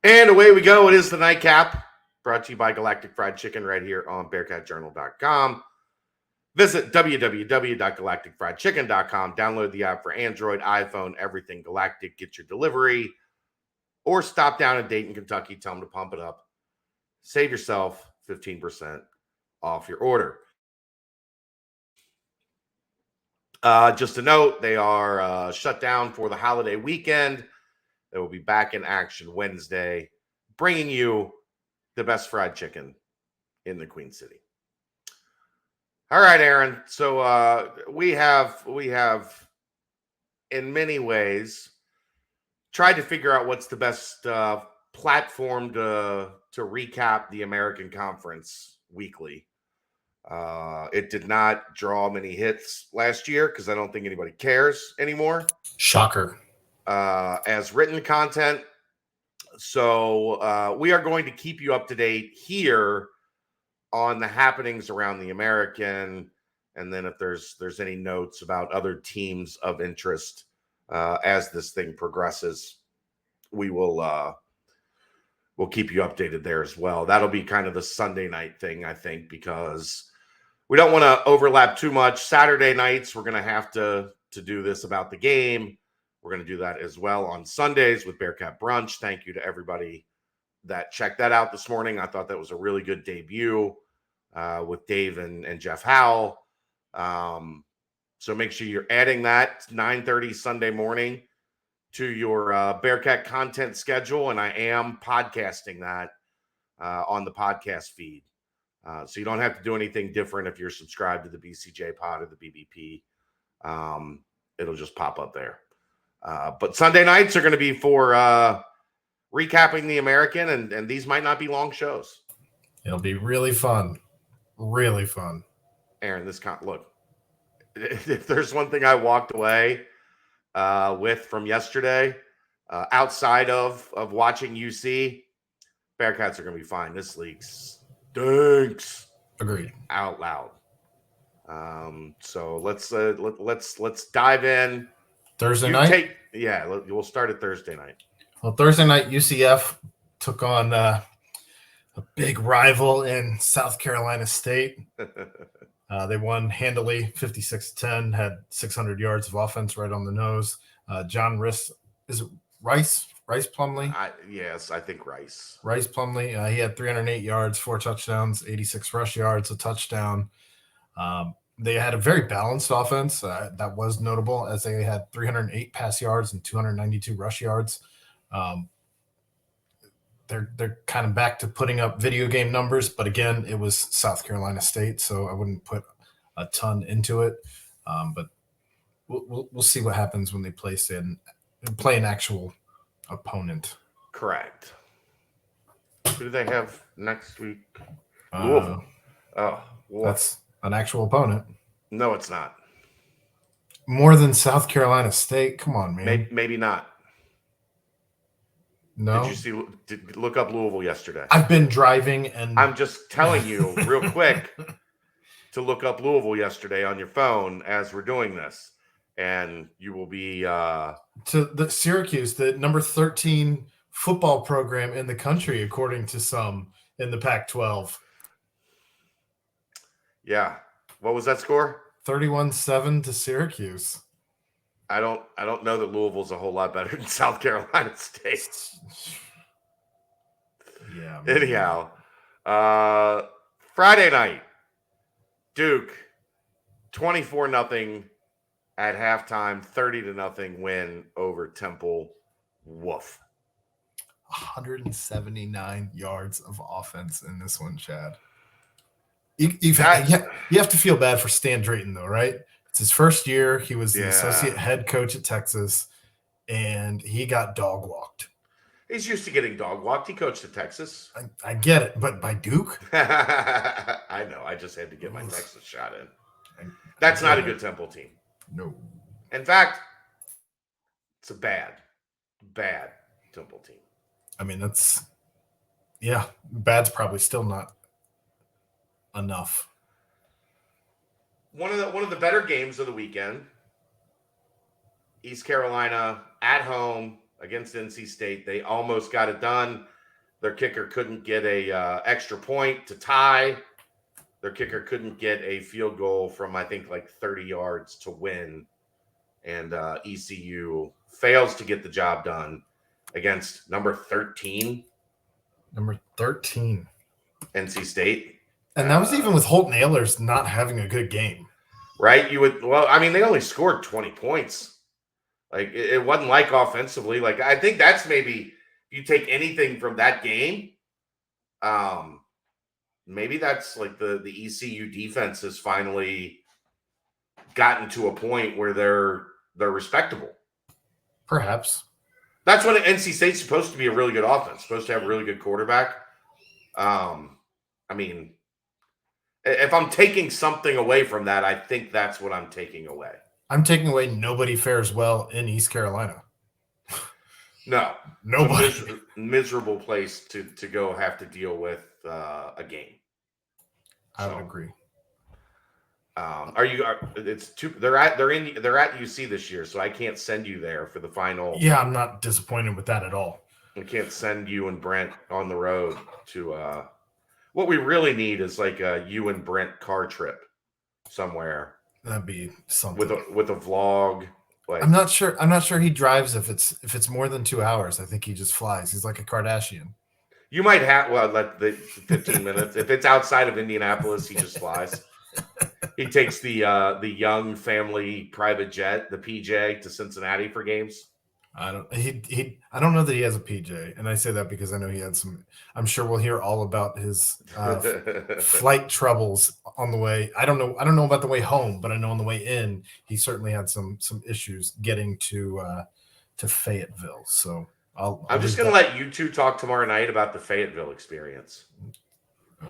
And away we go. It is the Nightcap, brought to you by Galactic Fried Chicken right here on BearcatJournal.com. Visit www.galacticfriedchicken.com. Download the app for Android, iPhone, everything Galactic. Get your delivery. Or stop down in Dayton, Kentucky. Tell them to pump it up. Save yourself 15% off your order. Just a note, they are shut down for the holiday weekend. They will be back in action Wednesday, bringing you the best fried chicken in the Queen City. All right, Aaron. So we have in many ways tried to figure out what's the best platform to recap the American Conference weekly. It did not draw many hits last year because I don't think anybody cares anymore. Shocker. As written content. So we are going to keep you up to date here on the happenings around the American, and then if there's any notes about other teams of interest as this thing progresses, we'll keep you updated there as well. That'll be kind of the Sunday night thing, I think, because we don't want to overlap too much. Saturday nights, we're going to have to do this about the game. We're going to do that as well on Sundays with Bearcat Brunch. Thank you to everybody that checked that out this morning. I thought that was a really good debut with Dave and Jeff Howell. So make sure you're adding that 9:30 Sunday morning to your Bearcat content schedule, and I am podcasting that on the podcast feed. So you don't have to do anything different if you're subscribed to the BCJ pod or the BBP. It'll just pop up there. But Sunday nights are going to be for recapping the American, and these might not be long shows. It'll be really fun. Really fun. Aaron, look, if there's one thing I walked away with from yesterday, outside of watching UC, Bearcats are going to be fine. This league stinks. Agreed. Out loud. So let's dive in. Thursday night? We'll start at Thursday night. Well, Thursday night, UCF took on a big rival in South Carolina State. They won handily, 56-10, had 600 yards of offense right on the nose. John Rice Plumlee? Yes, I think Rice. Rice Plumlee. He had 308 yards, 4 touchdowns, 86 rush yards, a touchdown. They had a very balanced offense. That was notable, as they had 308 pass yards and 292 rush yards. They're kind of back to putting up video game numbers, but again, it was South Carolina State, so I wouldn't put a ton into it. But we'll see what happens when they play an actual opponent. Correct. Who do they have next week? Louisville. That's an actual opponent. No, it's not. More than South Carolina State? Come on, man. Maybe not. No. Look up Louisville yesterday? I've been driving, and I'm just telling you real quick to look up Louisville yesterday on your phone as we're doing this, and you will be to the Syracuse, the number 13 football program in the country, according to some in the Pac-12. Yeah. What was that score? 31-7 to Syracuse. I don't know that Louisville's a whole lot better than South Carolina State. Yeah. Man. Anyhow, Friday night, Duke 24-0 at halftime, 30-0 win over Temple. Woof. 179 yards of offense in this one, Chad. You have to feel bad for Stan Drayton, though, right? It's his first year. He was the associate head coach at Texas, and he got dog walked. He's used to getting dog walked. He coached at Texas. I get it, but by Duke? I know. I just had to get my Texas shot in. That's not a good Temple team. No. In fact, it's a bad Temple team. I mean, bad's probably still not enough. One of the better games of the weekend, East Carolina at home against NC State. They almost got it done. Their kicker couldn't get a extra point to tie. Their kicker couldn't get a field goal from, I think, like 30 yards to win. And ECU fails to get the job done against number 13. Number 13. NC State. And that was even with Holton Ahlers not having a good game. Right? They only scored 20 points. Like, it wasn't like offensively. Like, I think that's maybe, if you take anything from that game, maybe that's like the ECU defense has finally gotten to a point where they're respectable. Perhaps. That's when NC State's supposed to be a really good offense, supposed to have a really good quarterback. If I'm taking something away from that, I think that's what I'm taking away. I'm taking away nobody fares well in East Carolina. No. Nobody. Miserable place to go have to deal with a game. I would agree. They're at UC this year, so I can't send you there for the final. Yeah, I'm not disappointed with that at all. I can't send you and Brent on the road to what we really need is like a you and Brent car trip somewhere. That'd be something with a vlog. Like, I'm not sure he drives if it's more than 2 hours. I think he just flies. He's like a Kardashian. You might have the 15 minutes. If it's outside of Indianapolis, he just flies. He takes the Young family private jet, the PJ, to Cincinnati for games. I don't know that he has a PJ, and I say that because I know he had some. I'm sure we'll hear all about his flight troubles on the way. I don't know about the way home, but I know on the way in he certainly had some issues getting to Fayetteville. So I'm just going to let you two talk tomorrow night about the Fayetteville experience.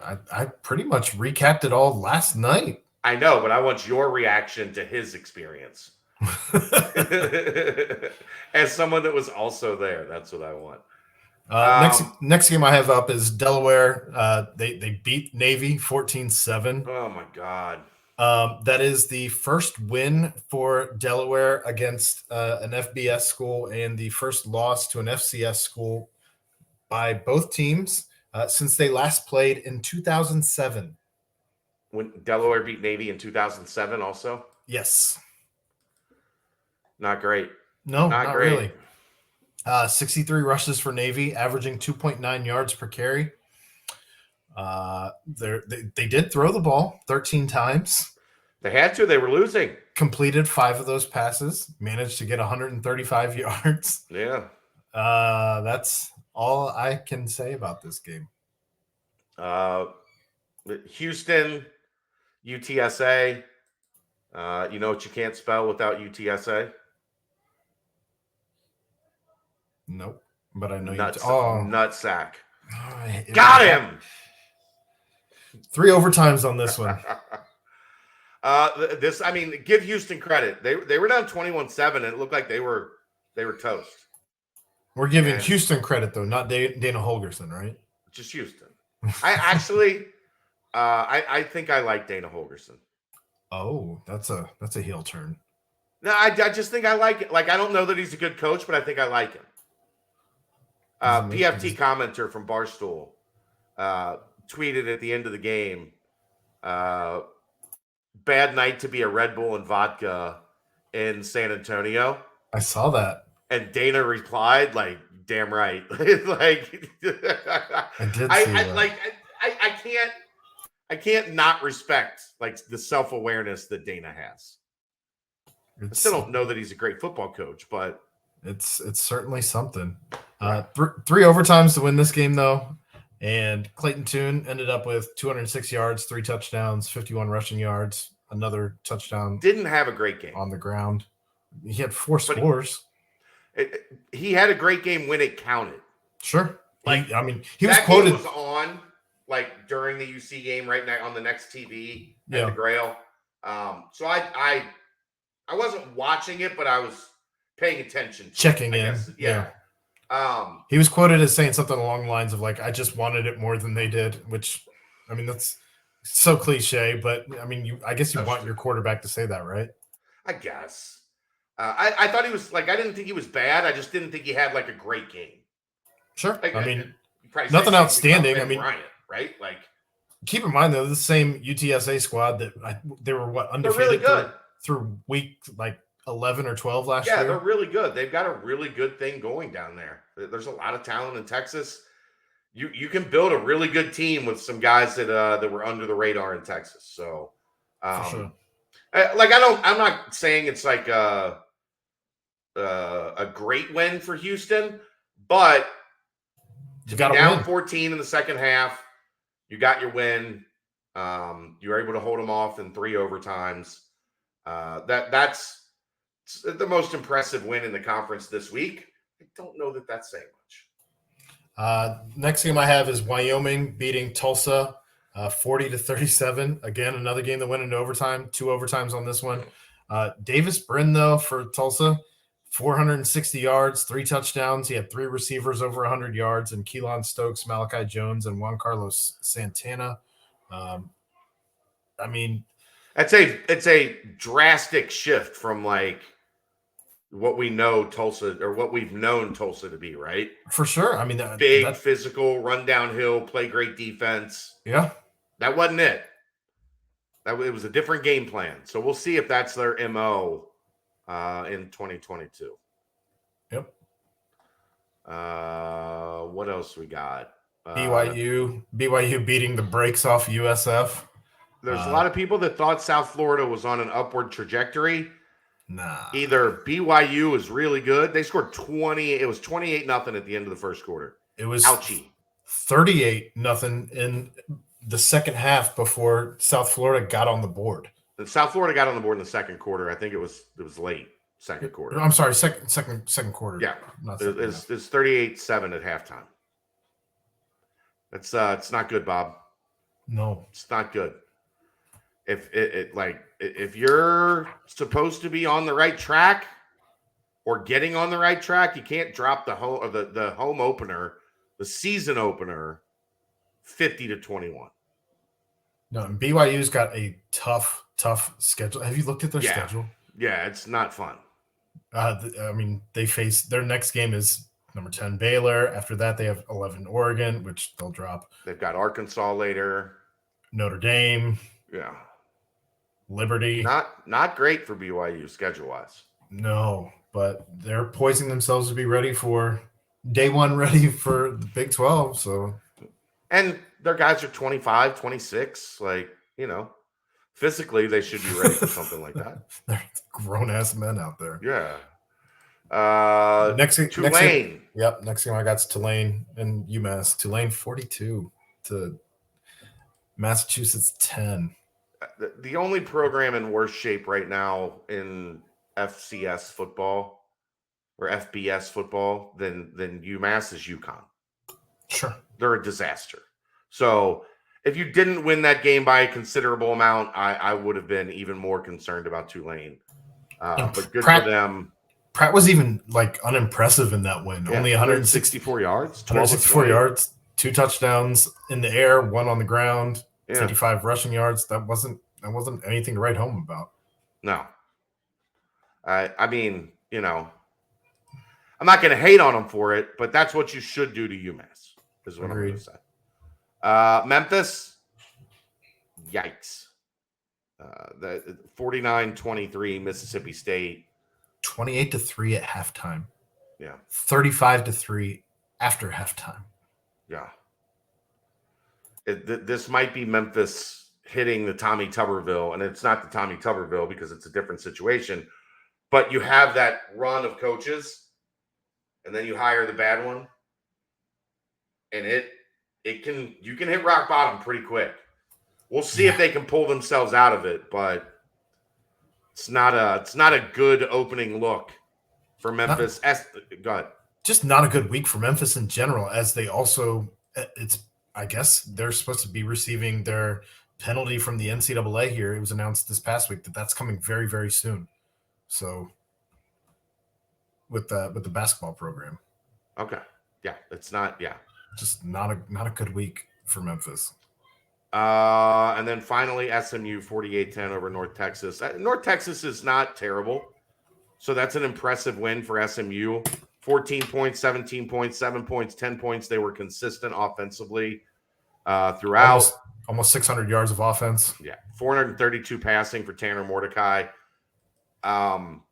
I pretty much recapped it all last night. I know, but I want your reaction to his experience. As someone that was also there, that's what I want. Next game I have up is Delaware. They beat Navy 14-7. Oh my God. That is the first win for Delaware against an FBS school and the first loss to an FCS school by both teams since they last played in 2007. When Delaware beat Navy in 2007 also? Yes. Not great. No, not great. Really. 63 rushes for Navy, averaging 2.9 yards per carry. They did throw the ball 13 times. They had to. They were losing. Completed 5 of those passes. Managed to get 135 yards. Yeah. That's all I can say about this game. Houston, UTSA. You know what you can't spell without UTSA? Nope. But I know nutsack. Oh, got him. 3 overtimes on this one. Give Houston credit. They were down 21-7, and it looked like they were toast. We're giving Houston credit though, not Dana Holgerson, right? Just Houston. I think I like Dana Holgerson. Oh, that's a heel turn. No, I just think I like it. Like, I don't know that he's a good coach, but I think I like him. PFT commenter from Barstool tweeted at the end of the game, bad night to be a Red Bull and vodka in San Antonio. I saw that. And Dana replied, like, damn right. Like, I did see that. I can't not respect like the self-awareness that Dana has. I still don't know that he's a great football coach, but it's certainly something. 3 overtimes to win this game though, and Clayton Tune ended up with 206 yards, 3 touchdowns, 51 rushing yards, another touchdown. Didn't have a great game on the ground. He had 4 scores. He had a great game when it counted. Sure. Like, he was quoted. Game was on like during the UC game right now on the next TV at the Grail. So I wasn't watching it, but I was paying attention, checking in. Yeah. He was quoted as saying something along the lines of like, "I just wanted it more than they did," which, that's so cliche, but I guess you want your quarterback to say that, right? I guess. I thought he was like, I didn't think he was bad. I just didn't think he had like a great game. Sure. You probably say Nothing the same thing about outstanding. Ben I mean, Bryant, right? Like, keep in mind though, the same UTSA squad that they were they're undefeated really good. through week like 11 or 12 last Yeah, year. they're really good. They've got a really good thing going down there. There's a lot of talent in Texas. You can build a really good team with some guys that were under the radar in Texas. So, For sure. I'm not saying it's like a great win for Houston, but to be down 14 in the second half, you got your win. You were able to hold them off in 3 overtimes. That's the most impressive win in the conference this week. I don't know that that's saying much. Next game I have is Wyoming beating Tulsa 40-37. Again, another game that went into overtime. 2 overtimes on this one. Davis Brendel for Tulsa, 460 yards, 3 touchdowns. He had 3 receivers over 100 yards, and Keelan Stokes, Malachi Jones, and Juan Carlos Santana. I mean, it's a drastic shift from like what we know Tulsa or what we've known Tulsa to be, right? For sure. I mean, big, physical, run downhill, play great defense. Yeah. That wasn't it. It was a different game plan. So we'll see if that's their MO in 2022. Yep. What else we got? BYU beating the brakes off USF. There's a lot of people that thought South Florida was on an upward trajectory. Nah. Either BYU is really good. They scored 20. It was 28-0 at the end of the first quarter. It was ouchie. 38-0 in the second half before South Florida got on the board. And South Florida got on the board in the second quarter. I think it was late second quarter. I'm sorry, second quarter. Yeah, it's 38-7 at halftime. It's not good, Bob. No, it's not good. If you're supposed to be on the right track or getting on the right track, you can't drop the home opener, the season opener, 50-21. No, and BYU's got a tough schedule. Have you looked at their schedule? Yeah, it's not fun. I mean, they face their next game is number 10 Baylor. After that, they have 11 Oregon, which they'll drop. They've got Arkansas later, Notre Dame. Yeah. Liberty. Not great for BYU schedule-wise. No, but they're poising themselves to be ready for day one, ready for the Big 12. So, and their guys are 25, 26. Physically, they should be ready for something like that. They're grown-ass men out there. Yeah. Tulane. Next game I got is Tulane and UMass. Tulane 42 to Massachusetts 10. The only program in worse shape right now in FCS football or FBS football than UMass is UConn. Sure. They're a disaster. So if you didn't win that game by a considerable amount, I would have been even more concerned about Tulane. But good for them. Pratt was even unimpressive in that win. Yeah, only 164 yards. 164 yards, 2 touchdowns in the air, 1 on the ground. 55 rushing yards. That wasn't anything to write home about. No. I mean, I'm not going to hate on them for it, but that's what you should do to UMass, is what Agreed. I'm going to say. Memphis, yikes. The 49-23 Mississippi State. 28-3 at halftime. Yeah. 35-3 after halftime. Yeah. This might be Memphis hitting the Tommy Tuberville, and it's not the Tommy Tuberville because it's a different situation. But you have that run of coaches, and then you hire the bad one, and you can hit rock bottom pretty quick. We'll see if they can pull themselves out of it, but it's not a good opening look for Memphis. Go ahead. Just not a good week for Memphis in general, as they also I guess they're supposed to be receiving their penalty from the NCAA here. It was announced this past week that's coming very, very soon. So with the basketball program. Okay. Yeah. It's not, yeah. Just not a good week for Memphis. And then finally SMU 48-10 over North Texas. North Texas is not terrible. So that's an impressive win for SMU. 14 points, 17 points, 7 points, 10 points. They were consistent offensively throughout. Almost 600 yards of offense. Yeah, 432 passing for Tanner Mordecai.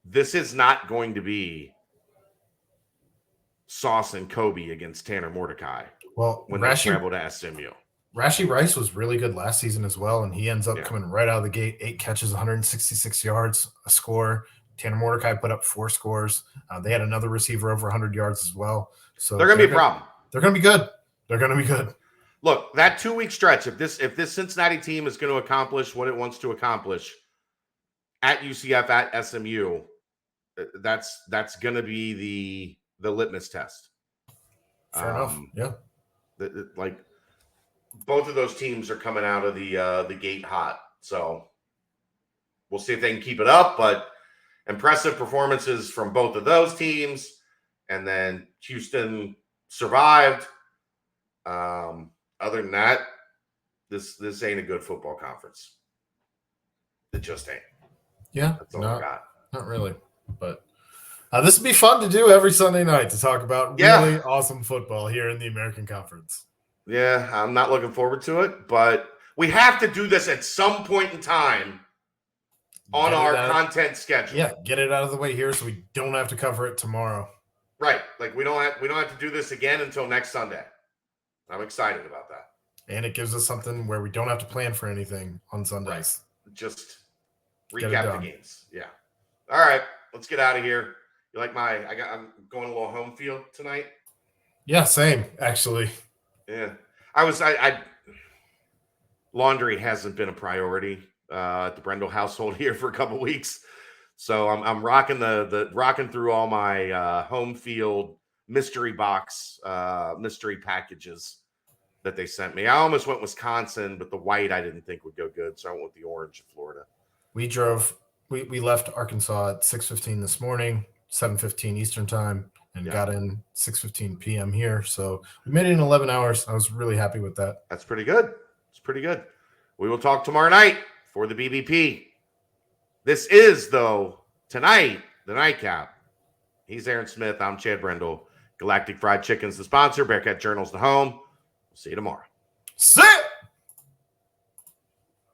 This is not going to be Sauce and Kobe against Tanner Mordecai. Well, when they travel to SMU. Rashee Rice was really good last season as well, and he ends up coming right out of the gate, 8 catches, 166 yards, a score. Tanner Mordecai put up 4 scores. They had another receiver over 100 yards as well. So they're going to be a problem. They're going to be good. They're going to be good. Look, that 2-week stretch, if this Cincinnati team is going to accomplish what it wants to accomplish at UCF, at SMU, that's going to be the litmus test. Fair enough. Yeah. Like both of those teams are coming out of the gate hot. So we'll see if they can keep it up, but impressive performances from both of those teams. And then Houston survived. Other than that, this ain't a good football conference. It just ain't. Yeah. That's all I got. Not really. But this would be fun to do every Sunday night to talk about really awesome football here in the American Conference. Yeah, I'm not looking forward to it, but we have to do this at some point in time on our content schedule. Yeah, get it out of the way here so we don't have to cover it tomorrow. Right. Like we don't have to do this again until next Sunday. I'm excited about that. And it gives us something where we don't have to plan for anything on Sundays. Right. Just recap the games. Yeah. All right, let's get out of here. You like I'm going a little home field tonight? Yeah, same, actually. Yeah. Laundry hasn't been a priority at the Brendel household here for a couple weeks. So I'm rocking rocking through all my home field mystery box mystery packages that they sent me. I almost went Wisconsin, but the white I didn't think would go good, so I went with the orange of Florida. We left Arkansas at 6:15 this morning, 7:15 Eastern time, and got in 6:15 p.m. here. So we made it in 11 hours. I was really happy with that. That's pretty good. It's pretty good. We will talk tomorrow night for the BBP. This is, though, tonight, the nightcap. He's Aaron Smith. I'm Chad Brendel. Galactic Fried Chicken's the sponsor. Bearcat Journal's the home. We'll see you tomorrow. See ya!